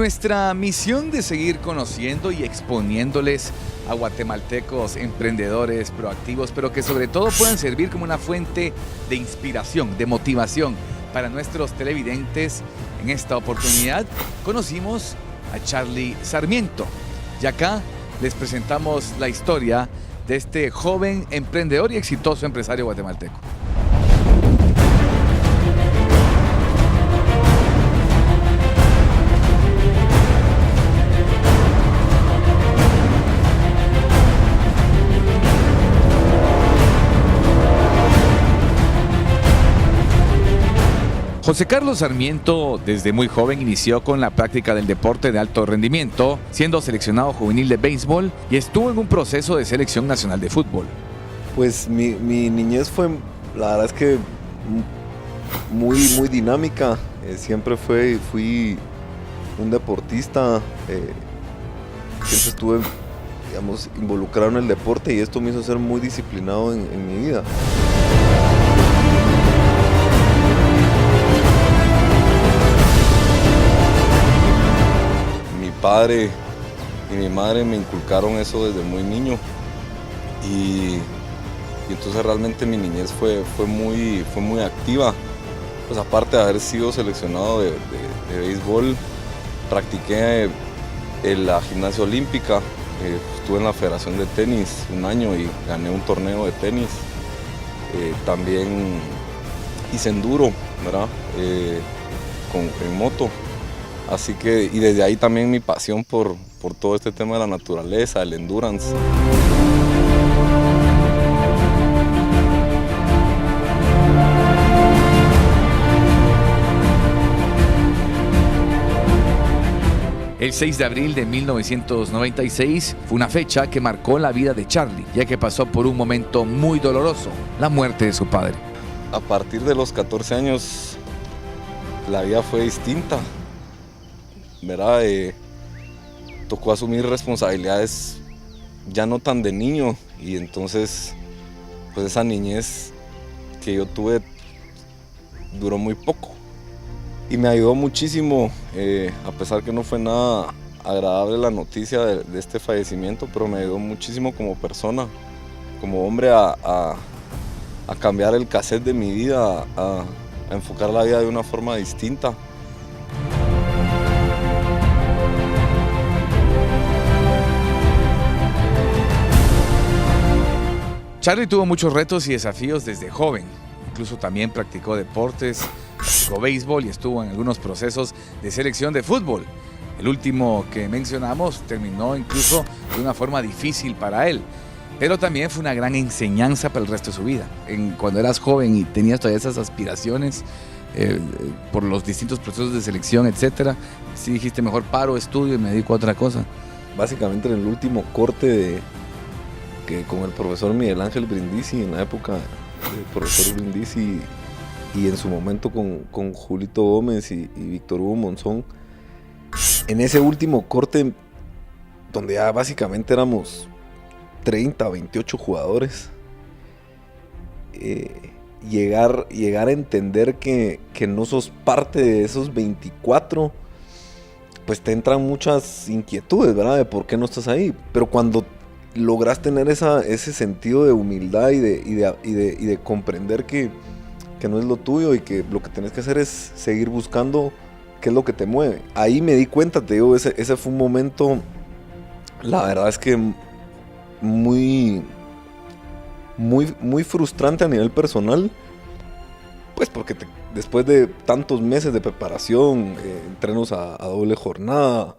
nuestra misión de seguir conociendo y exponiéndoles a guatemaltecos emprendedores, proactivos, pero que sobre todo puedan servir como una fuente de inspiración, de motivación para nuestros televidentes, en esta oportunidad conocimos a Charly Sarmiento. Y acá les presentamos la historia de este joven emprendedor y exitoso empresario guatemalteco. José Carlos Sarmiento desde muy joven inició con la práctica del deporte de alto rendimiento, siendo seleccionado juvenil de béisbol y estuvo en un proceso de selección nacional de fútbol. Pues mi niñez fue, la verdad es que muy dinámica. Siempre fui un deportista, siempre estuve, digamos, involucrado en el deporte y esto me hizo ser muy disciplinado en mi vida. Mi padre y mi madre me inculcaron eso desde muy niño y entonces realmente mi niñez fue muy activa. Pues aparte de haber sido seleccionado de béisbol, practiqué en la gimnasia olímpica, estuve en la Federación de Tenis un año y gané un torneo de tenis. También hice enduro, ¿verdad? En moto. Así que, y desde ahí también mi pasión por todo este tema de la naturaleza, el endurance. El 6 de abril de 1996 fue una fecha que marcó la vida de Charly, ya que pasó por un momento muy doloroso, la muerte de su padre. A partir de los 14 años, la vida fue distinta, ¿verdad? Tocó asumir responsabilidades ya no tan de niño y entonces pues esa niñez que yo tuve duró muy poco y me ayudó muchísimo, a pesar que no fue nada agradable la noticia de este fallecimiento, pero me ayudó muchísimo como persona, como hombre a cambiar el cassette de mi vida, a enfocar la vida de una forma distinta. Charly tuvo muchos retos y desafíos desde joven. Incluso también practicó deportes, practicó béisbol y estuvo en algunos procesos de selección de fútbol. El último que mencionamos terminó incluso de una forma difícil para él, pero también fue una gran enseñanza para el resto de su vida. Cuando eras joven y tenías todas esas aspiraciones por los distintos procesos de selección, etcétera, sí dijiste mejor paro, estudio y me dedico a otra cosa. Básicamente en el último corte con el profesor Miguel Ángel Brindisi, en la época del profesor Brindisi y en su momento con Julito Gómez y Víctor Hugo Monzón, en ese último corte donde ya básicamente éramos 30, 28 jugadores, llegar a entender que no sos parte de esos 24, pues te entran muchas inquietudes, ¿verdad? De por qué no estás ahí, pero cuando logras tener ese sentido de humildad y de comprender que no es lo tuyo y que lo que tenés que hacer es seguir buscando qué es lo que te mueve. Ahí me di cuenta, te digo, ese fue un momento, la verdad es que muy frustrante a nivel personal, pues porque después de tantos meses de preparación, entrenos a doble jornada,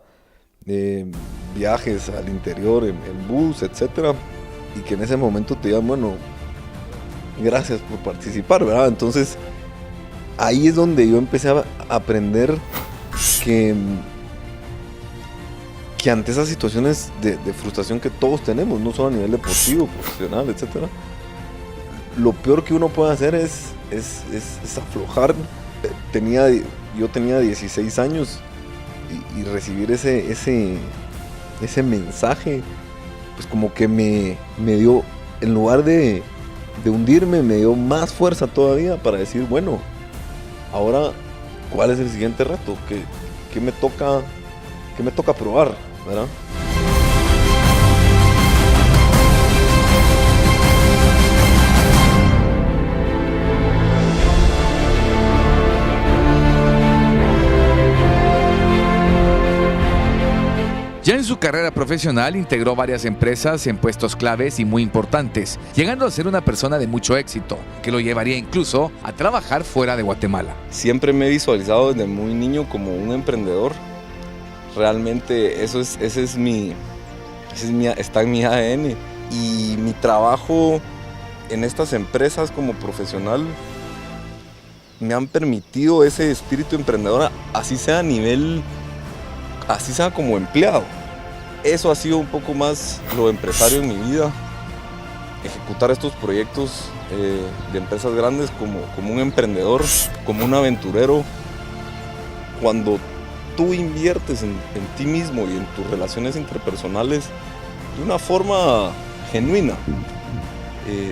viajes al interior en bus, etcétera, y que en ese momento te digan, bueno, gracias por participar, ¿verdad? Entonces ahí es donde yo empecé a aprender que ante esas situaciones de frustración que todos tenemos, no solo a nivel deportivo, profesional, etcétera, lo peor que uno puede hacer es aflojar. Yo tenía 16 años y recibir ese mensaje, pues como que me dio, en lugar de hundirme, me dio más fuerza todavía para decir, bueno, ahora, ¿cuál es el siguiente reto? ¿Qué me toca ¿Qué me toca probar? ¿Verdad? Ya en su carrera profesional integró varias empresas en puestos claves y muy importantes, llegando a ser una persona de mucho éxito, que lo llevaría incluso a trabajar fuera de Guatemala. Siempre me he visualizado desde muy niño como un emprendedor. Realmente está en mi ADN. Y mi trabajo en estas empresas como profesional me han permitido ese espíritu emprendedor, así sea como empleado. Eso ha sido un poco más lo empresario en mi vida, ejecutar estos proyectos de empresas grandes como un emprendedor, como un aventurero. Cuando tú inviertes en ti mismo y en tus relaciones interpersonales de una forma genuina,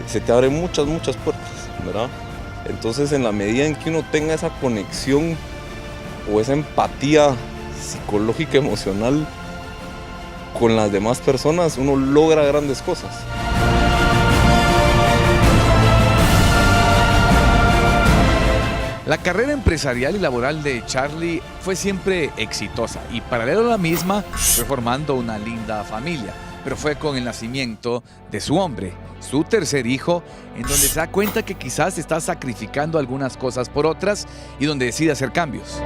se te abren muchas puertas, ¿verdad? Entonces, en la medida en que uno tenga esa conexión o esa empatía psicológica, emocional con las demás personas, uno logra grandes cosas. La carrera empresarial y laboral de Charly fue siempre exitosa y paralelo a la misma fue formando una linda familia, pero fue con el nacimiento de su hombre, su tercer hijo, en donde se da cuenta que quizás está sacrificando algunas cosas por otras y donde decide hacer cambios.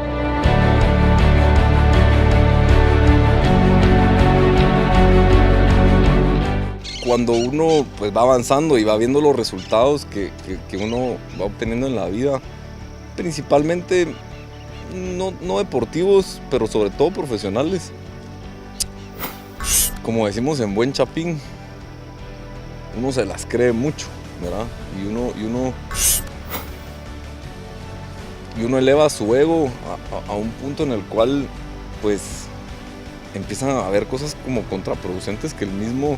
Cuando uno pues va avanzando y va viendo los resultados que uno va obteniendo en la vida, principalmente no deportivos, pero sobre todo profesionales, como decimos en buen chapín, uno se las cree mucho, ¿verdad? Y uno eleva su ego a un punto en el cual pues empiezan a haber cosas como contraproducentes que el mismo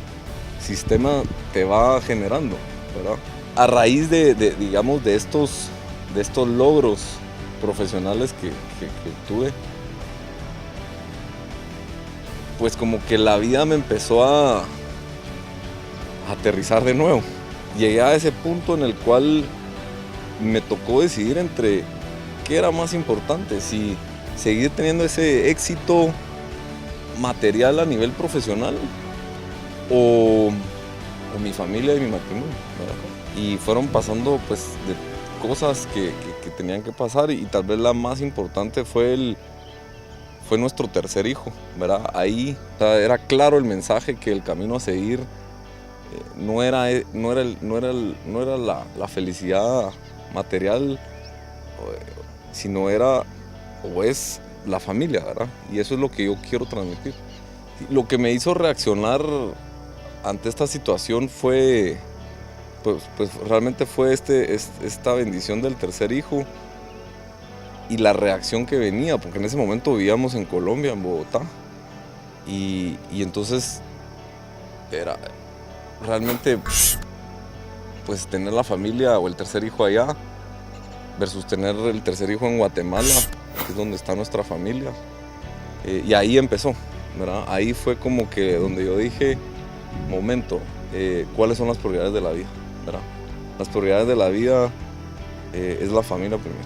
sistema te va generando, ¿verdad? A raíz digamos, de estos logros profesionales que tuve, pues como que la vida me empezó a aterrizar de nuevo. Llegué a ese punto en el cual me tocó decidir entre qué era más importante, si seguir teniendo ese éxito material a nivel profesional o mi familia y mi matrimonio, ¿verdad? Y fueron pasando pues de cosas que tenían que pasar, y tal vez la más importante fue nuestro tercer hijo, ¿verdad? Ahí, o sea, era claro el mensaje que el camino a seguir no era la felicidad material, sino era o es la familia, ¿verdad? Y eso es lo que yo quiero transmitir. Lo que me hizo reaccionar ante esta situación fue, pues realmente fue esta bendición del tercer hijo y la reacción que venía, porque en ese momento vivíamos en Colombia, en Bogotá, y entonces era realmente pues tener la familia o el tercer hijo allá versus tener el tercer hijo en Guatemala, que es donde está nuestra familia, y ahí empezó, ¿verdad? Ahí fue como que donde yo dije, momento, ¿cuáles son las prioridades de la vida? ¿Verdad? Las prioridades de la vida es la familia primero.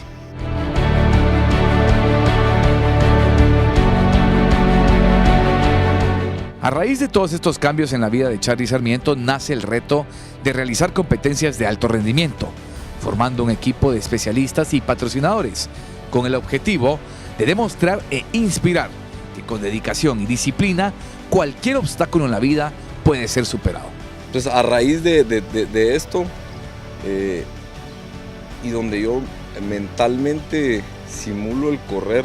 A raíz de todos estos cambios en la vida de Charly Sarmiento nace el reto de realizar competencias de alto rendimiento, formando un equipo de especialistas y patrocinadores, con el objetivo de demostrar e inspirar que con dedicación y disciplina cualquier obstáculo en la vida puede ser superado. Entonces, a raíz de esto, y donde yo mentalmente simulo el correr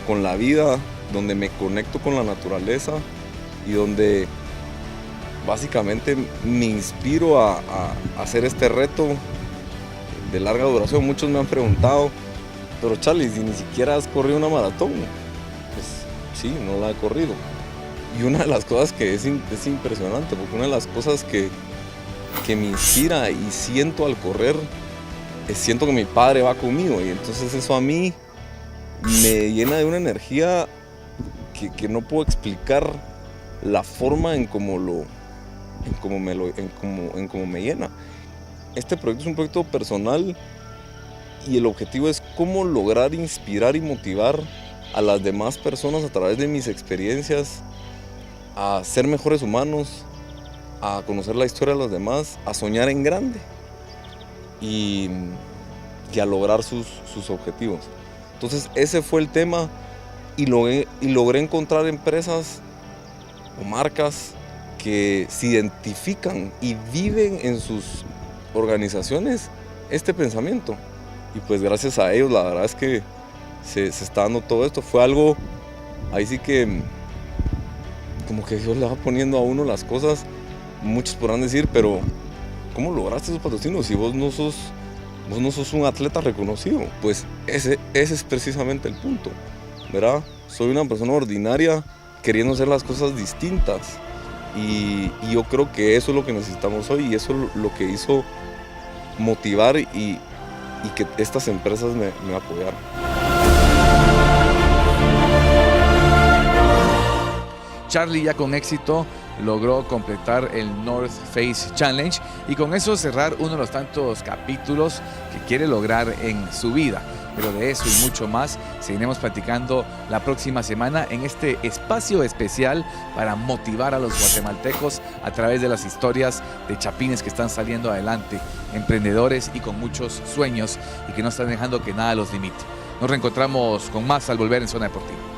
con la vida, donde me conecto con la naturaleza y donde básicamente me inspiro a hacer este reto de larga duración. Muchos me han preguntado, pero Charly, si ni siquiera has corrido una maratón. Pues sí, no la he corrido. Y una de las cosas que es impresionante, porque una de las cosas que me inspira y siento al correr, siento que mi padre va conmigo, y entonces eso a mí me llena de una energía que no puedo explicar la forma en cómo me llena. Este proyecto es un proyecto personal y el objetivo es cómo lograr inspirar y motivar a las demás personas a través de mis experiencias a ser mejores humanos, a conocer la historia de los demás, a soñar en grande y a lograr sus objetivos. Entonces ese fue el tema y logré encontrar empresas o marcas que se identifican y viven en sus organizaciones este pensamiento. Y pues gracias a ellos la verdad es que se está dando todo esto. Fue algo, ahí sí que como que Dios le va poniendo a uno las cosas. Muchos podrán decir, pero ¿cómo lograste esos patrocinios si vos no sos un atleta reconocido? Pues ese es precisamente el punto, ¿verdad? Soy una persona ordinaria queriendo hacer las cosas distintas y yo creo que eso es lo que necesitamos hoy y eso es lo que hizo motivar y que estas empresas me apoyaran. Charlie ya con éxito logró completar el North Face Challenge y con eso cerrar uno de los tantos capítulos que quiere lograr en su vida. Pero de eso y mucho más seguiremos platicando la próxima semana en este espacio especial para motivar a los guatemaltecos a través de las historias de chapines que están saliendo adelante, emprendedores y con muchos sueños y que no están dejando que nada los limite. Nos reencontramos con más al volver en Zona Deportiva.